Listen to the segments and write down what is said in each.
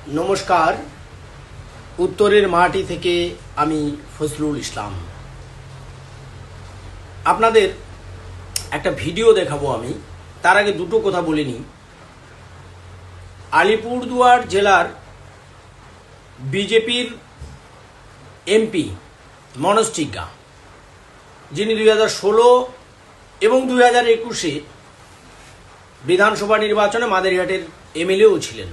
নমস্কার। উত্তরের মাটি থেকে আমি ফজলুল ইসলাম আপনাদের একটা ভিডিও দেখাবো। আমি তার আগে দুটো কথা বলে নিই। আলিপুরদুয়ার জেলার বিজেপির এমপি মনোজ টিগ্গা, যিনি 2016 এবং 2021 বিধানসভা নির্বাচনে মাদারিহাটের এমএলএও ছিলেন,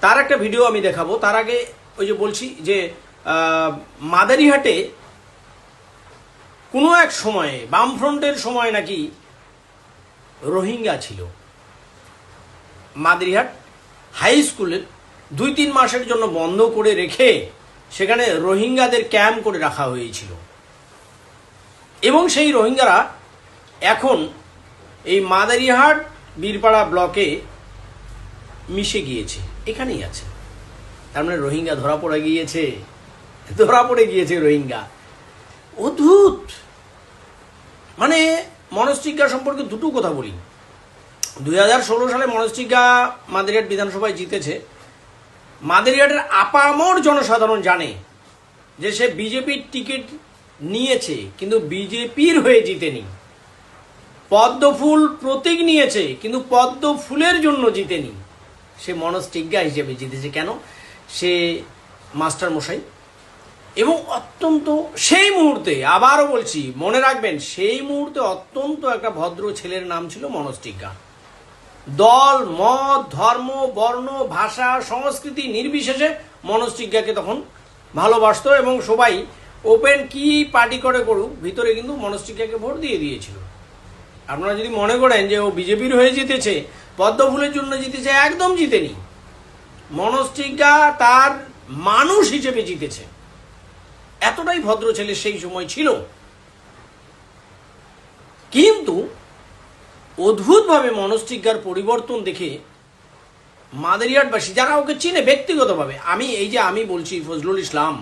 তার একটা ভিডিও আমি দেখাবো। তার আগে ওই যে বলছি যে মাদারিহাটে কোনো এক সময়ে বামফ্রন্টের সময় নাকি রোহিঙ্গা ছিল। মাদারিহাট হাই স্কুলের 2-3 মাসের জন্য বন্ধ করে রেখে সেখানে রোহিঙ্গাদের ক্যাম্প করে রাখা হয়েছিল এবং সেই রোহিঙ্গারা এখন এই মাদারিহাট বীরপাড়া ব্লকে মিশে গিয়েছে, এখানেই আছে। তার মানে রোহিঙ্গা ধরা পড়ে গিয়েছে রোহিঙ্গা। অদ্ভুত। মানে মনোজ টিগ্গা সম্পর্কে দুটো কথা বলি। 2016 সালে মনোজ টিগ্গা মাদারিহাট বিধানসভায় জিতেছে। মাদারিহাটের আপামর জনসাধারণ জানে যে সে বিজেপির টিকিট নিয়েছে, কিন্তু বিজেপির হয়ে জিতেনি। পদ্মফুল প্রতীক নিয়েছে, কিন্তু পদ্ম ফুলের জন্য জিতেনি। সে মনোজ টিগ্গা হিসেবে জিতেছে। কেন? সে মাস্টার মশাই এবং অত্যন্ত সেই মুহূর্তে, আবারও বলছি মনে রাখবেন, সেই মুহূর্তে অত্যন্ত একটা ভদ্র ছেলের নাম ছিল মনোজ টিগ্গা। দল মত ধর্ম বর্ণ ভাষা সংস্কৃতি নির্বিশেষে মনোজ টিগ্গাকে তখন ভালোবাসতো এবং সবাই ওপেন কি পার্টি করুক ভিতরে কিন্তু মনোজ টিগ্গাকে ভোট দিয়ে দিয়েছিল। আপনারা যদি মনে করেন যে ও বিজেপির হয়ে জিতেছে, পদ্মফুলের জন্য জিতেছে, একদম জিতেনি। মনোজ টিগ্গা তার মানুষ হিসেবে জিতেছে। এতটাই ভদ্র ছেলে সেই সময় ছিল। কিন্তু অদ্ভুতভাবে মনোজ টিগ্গার পরিবর্তন দেখে মাদারিহাটবাসী, যারা ওকে চিনে ব্যক্তিগতভাবে, আমি বলছি ফজলুল ইসলাম,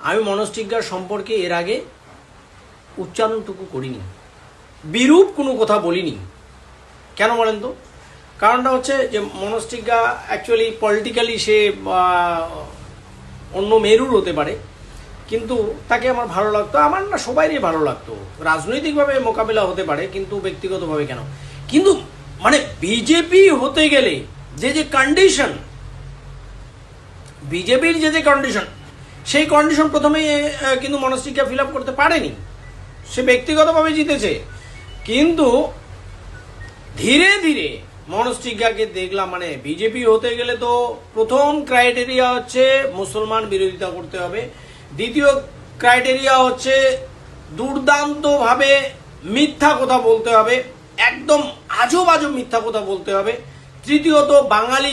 আমি মনোজ টিগ্গার সম্পর্কে এর আগে উচ্চারণটুকু করিনি, বিরূপ কোনো কথা বলিনি। কেন বলেন তো? কারণটা হচ্ছে যে মনোজ টিগ্গা অ্যাকচুয়ালি পলিটিক্যালি সে অন্য মেরুর হতে পারে, কিন্তু তাকে আমার ভালো লাগতো। আমার না, সবাইরই ভালো লাগতো। রাজনৈতিকভাবে মোকাবিলা হতে পারে, কিন্তু ব্যক্তিগতভাবে কেন? কিন্তু মানে বিজেপি হতে গেলে যে কন্ডিশন, বিজেপির যে কন্ডিশন, সেই কন্ডিশন প্রথমে কিন্তু মনোজ টিগ্গা ফিল আপ করতে পারেনি। সে ব্যক্তিগতভাবে জিতেছে, কিন্তু ধীরে ধীরে মনোজ টিগ্গাকে দেখলাম। মানে বিজেপি হতে গেলে তো প্রথম ক্রাইটেরিয়া হচ্ছে মুসলমান বিরোধিতা করতে হবে, দ্বিতীয় ক্রাইটেরিয়া হচ্ছে দুর্দান্তভাবে মিথ্যা কথা বলতে হবে, একদম আজব আজব মিথ্যা কথা বলতে হবে, তৃতীয়ত বাঙালি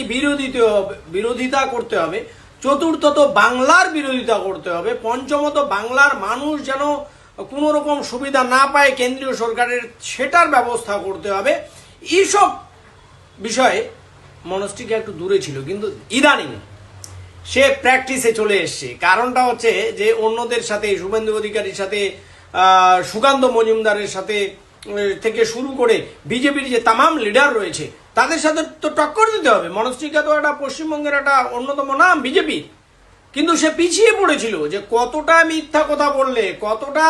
বিরোধিতা করতে হবে, চতুর্থত বাংলার বিরোধিতা করতে হবে, পঞ্চমত বাংলার মানুষ যেন কোনো রকম সুবিধা না পায় কেন্দ্রীয় সরকারের, সেটার ব্যবস্থা করতে হবে। এইসব বিষয়ে মনোজ টিগ্গা একটু দূরে ছিল, কিন্তু ইদানিং সে প্র্যাকটিসে চলে এসছে। কারণটা হচ্ছে যে অন্যদের সাথে, শুভেন্দু অধিকারীর সাথে, সুকান্ত মজুমদারের সাথে থেকে শুরু করে বিজেপির যে তামাম লিডার রয়েছে, তাদের সাথে তো টক্কর দিতে হবে। মনোজ টিগ্গা তো একটা পশ্চিমবঙ্গের একটা অন্যতম নাম বিজেপির, কিন্তু সে পিছিয়ে পড়েছিল যে কতটা মিথ্যা কথা বললে, কতটা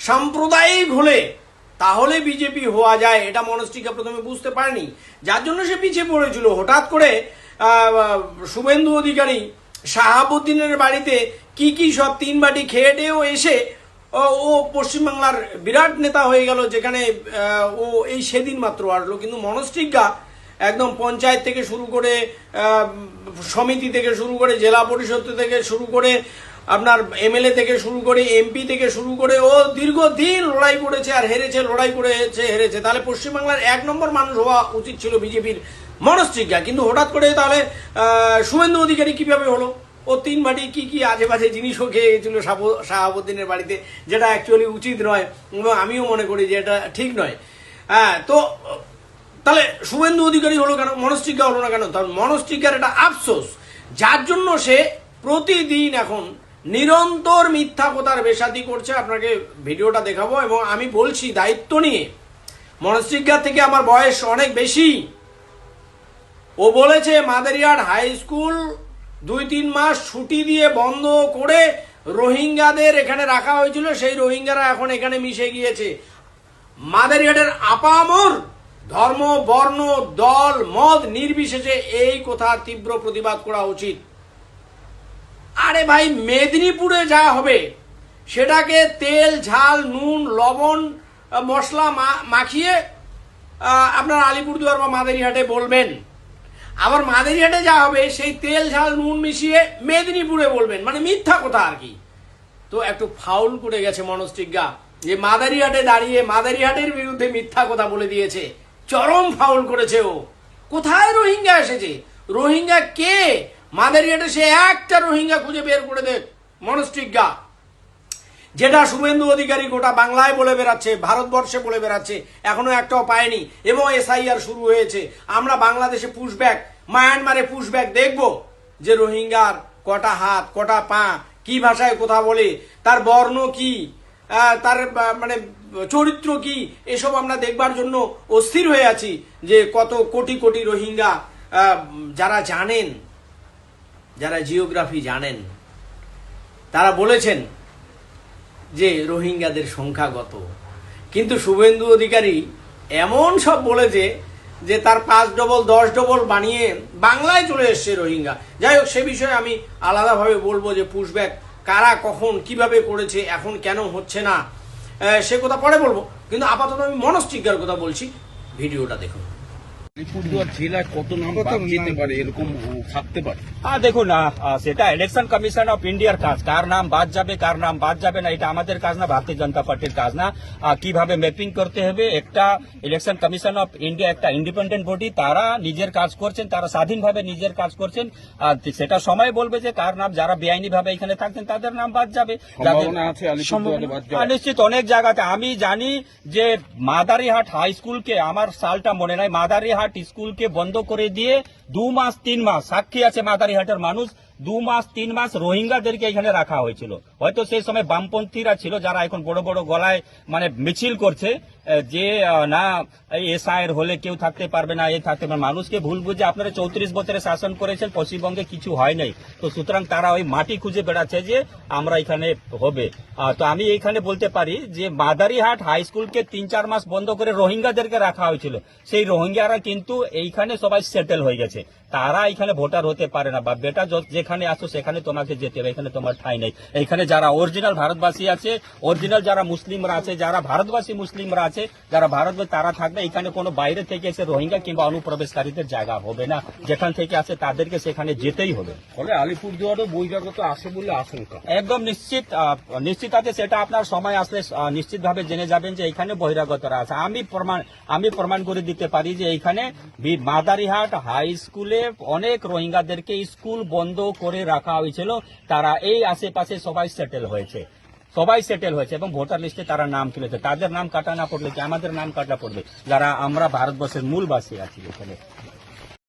সাম্প্রদায়িক হলে তাহলে বিজেপি হওয়া যায়, এটা মনোজ টিগ্গা প্রথমে বুঝতে পারেনি, যার জন্য সে পিছিয়ে পড়েছিল। হঠাৎ করে শুভেন্দু অধিকারী শাহাবুদ্দিনের বাড়িতে কি সব 3 বাটি খেয়ে টেয়েও এসে ও পশ্চিমবাংলার বিরাট নেতা হয়ে গেল, যেখানে ও এই সেদিন মাত্র আসলো। কিন্তু মনোজ টিগ্গা একদম পঞ্চায়েত থেকে শুরু করে, সমিতি থেকে শুরু করে, জেলা পরিষদ থেকে শুরু করে, আপনার এমএলএ থেকে শুরু করে, এমপি থেকে শুরু করে, ও দীর্ঘদিন লড়াই করেছে আর হেরেছে, হেরেছে। তাহলে পশ্চিমবাংলার 1 নম্বর মানুষ হওয়া উচিত ছিল বিজেপির মনোজ টিগ্গা। কিন্তু হঠাৎ করে তাহলে শুভেন্দু অধিকারী কিভাবে হলো? ও 3 বাটি কি আজে বাজে জিনিসও খেয়ে গেছিল শাহাবুদ্দিনের বাড়িতে, যেটা অ্যাকচুয়ালি উচিত নয় এবং আমিও মনে করি যে এটা ঠিক নয়। হ্যাঁ, তো তাহলে শুভেন্দু অধিকারী হলো কেন, মনোজ টিগ্গা হলো না কেন? তার মনোজ টিগ্গার একটা আফসোস, যার জন্য সে প্রতিদিন এখন নিরন্তর মিথ্যা কথার বেসাতি করছে। আপনাকে ভিডিওটা দেখাবো এবং আমি বলছি দায়িত্ব নিয়ে, মনোজ টিগ্গা থেকে আমার বয়স অনেক বেশি, ও ও বলেছে মাদারিহাট হাই স্কুল 2-3 মাস ছুটি দিয়ে বন্ধ করে রোহিঙ্গাদের এখানে রাখা হয়েছিল, সেই রোহিঙ্গারা এখন এখানে মিশে গিয়েছে। মাদারিহাটের আপামর ধর্ম, বর্ণ, দল, মত নির্বিশেষে এই কথার তীব্র প্রতিবাদ করা উচিত। আরে ভাই, মেদিনীপুরে যা হবে সেটাকে তেল, ঝাল, নুন, লবণ, মশলা মাখিয়ে আপনার আলিপুরদুয়ার বা মাদারিহাটে বলবেন। আবার মাদারিহাটে যা হবে সেই তেল, ঝাল, নুন মিশিয়ে মেদিনীপুরে বলবেন, মানে মিথ্যা কথা আর কি। তো একটু ফাউল করে গেছে মনস্টিজ্ঞা, যে মাদারিহাটে দাঁড়িয়ে মাদারিহাটের বিরুদ্ধে মিথ্যা কথা বলে দিয়েছে, চরম ফাউল করেছে ও। কোথায় রোহিঙ্গা এসেছে? রোহিঙ্গা কে? মাদারিহাটে সে একটা রোহিঙ্গা খুঁজে বের করে দেখ মনস্টিজ্ঞা। যেটা শুভেন্দু অধিকারী গোটা বাংলায় বলে বেড়াচ্ছে, ভারতবর্ষে বলে বেড়াচ্ছে, এখনো একটাও পায়নি। এবং SIR শুরু হয়েছে। আমরা বাংলাদেশে পুশব্যাক, মায়ানমারে পুশব্যাক দেখব, যে রোহিঙ্গার কটা হাত, কটা পা, কি ভাষায় কথা বলে, তার বর্ণ কি, তার মানে চরিত্র কি, এসব আমরা দেখবার জন্য অস্থির হয়ে আছি। যে কত কোটি কোটি রোহিঙ্গা, যারা জানেন, যারা জিওগ্রাফি জানেন, তারা বলেছেন যে রোহিঙ্গাদের সংখ্যা কত। কিন্তু শুভেন্দু অধিকারী এমন সব বলেছে যে তার 5 ডবল 10 ডবল বানিয়ে বাংলায় চলে এসছে রোহিঙ্গা। যাই হোক, সে বিষয়ে আমি আলাদাভাবে বলবো যে পুশব্যাক কারা কখন কিভাবে করেছে, এখন কেন হচ্ছে না, সে কথা পরে বলবো। কিন্তু আপাতত আমি মনস্টিজ্ঞার কথা বলছি, ভিডিওটা দেখুন। আলিপুরদুয়ার জেলায় কত নাম বাদ যেতে পারে, এরকম থাকতে পারে? দেখুন, সেটা ইলেকশন কমিশন অফ ইন্ডিয়ার কাজ। কার নাম বাদ যাবে, কার নাম বাদ যাবে না, এটা আমাদের কাজ না, ভারতীয় জনতা পার্টির কাজ না। কিভাবে ম্যাপিং করতে হবে, একটা ইলেকশন কমিশন অফ ইন্ডিয়া একটা ইন্ডিপেন্ডেন্ট বডি, তারা নিজের কাজ করছেন, তারা স্বাধীনভাবে নিজের কাজ করছেন। সেটা সময় বলবে যে কার নাম, যারা বেআইনি ভাবে এখানে থাকছেন তাদের নাম বাদ যাবে। সম্ভাবনা আছে আলিপুরদুয়ারে বাদ যাওয়ার? নিশ্চিত অনেক জায়গাতে। আমি জানি যে মাদারিহাট হাই স্কুলকে, আমার সালটা মনে নাই, মাদারিহাট স্কুলকে বন্ধ করে দিয়ে 2 মাস 3 মাস, সাক্ষী আছে মাদারিহাটের মানুষ, 2 মাস 3 মাস রোহিঙ্গাদেরকে এখানে রাখা হয়েছিল। হয়তো সেই সময় বামপন্থীরা ছিল, যারা এখন বড় বড় গলায় মানে মিছিল করছে যে না SIR হলে কেউ থাকতে পারবে না, থাকতে পারবে। মানুষকে ভুল বুঝে আপনারা 34 বছরে শাসন করেছেন, পশ্চিমবঙ্গে কিছু হয় নাই। তো সুতরাং তারা ওই মাটি খুঁজে বেড়াচ্ছে যে আমরা এখানে হবে। তো আমি এখানে বলতে পারি যে মাদারিহাট হাই স্কুলকে 3-4 মাস বন্ধ করে রোহিঙ্গাদেরকে রাখা হয়েছিল। সেই রোহিঙ্গারা কিন্তু এইখানে সবাই সেটেল হয়ে গেছে, তারা এখানে ভোটার হতে পারে না। বা বেটা যেখানে আসো সেখানে তোমাকে যেতে হবে, এখানে তোমার ঠাঁই নেই। এখানে যারা অরিজিনাল ভারতবাসী আছে, অরিজিনাল যারা মুসলিমরা আছে, যারা ভারতবাসী মুসলিমরা আছে, যারা ভারতবাসী, তারা থাকবে। এখানে কোনো বাইরে থেকে এসে রোহিঙ্গা কিংবা অনুপ্রবেশকারীদের জায়গা হবে না। যেখান থেকে আসে তাদেরকে সেখানে যেতেই হবে। ফলে আলিপুরদুয়ারও বহিরাগত আসে বলে আশঙ্কা? একদম নিশ্চিত আছে। সেটা আপনার সময় আসলে নিশ্চিতভাবে জেনে যাবেন যে এখানে বহিরাগতরা আছে। আমি প্রমাণ করে দিতে পারি যে এইখানে মাদারিহাট হাই স্কুলে অনেক রোহিঙ্গাদেরকে স্কুল বন্ধ করে রাখা হয়েছিল, তারা এই আশেপাশে সবাই সেটেল হয়েছে এবং ভোটার লিস্টে তারা নাম তুলেছে। তাদের নাম কাটা না পড়লে কি আমাদের নাম কাটা পড়বে, যারা আমরা ভারতবর্ষের মূলবাসী আছি এখানে।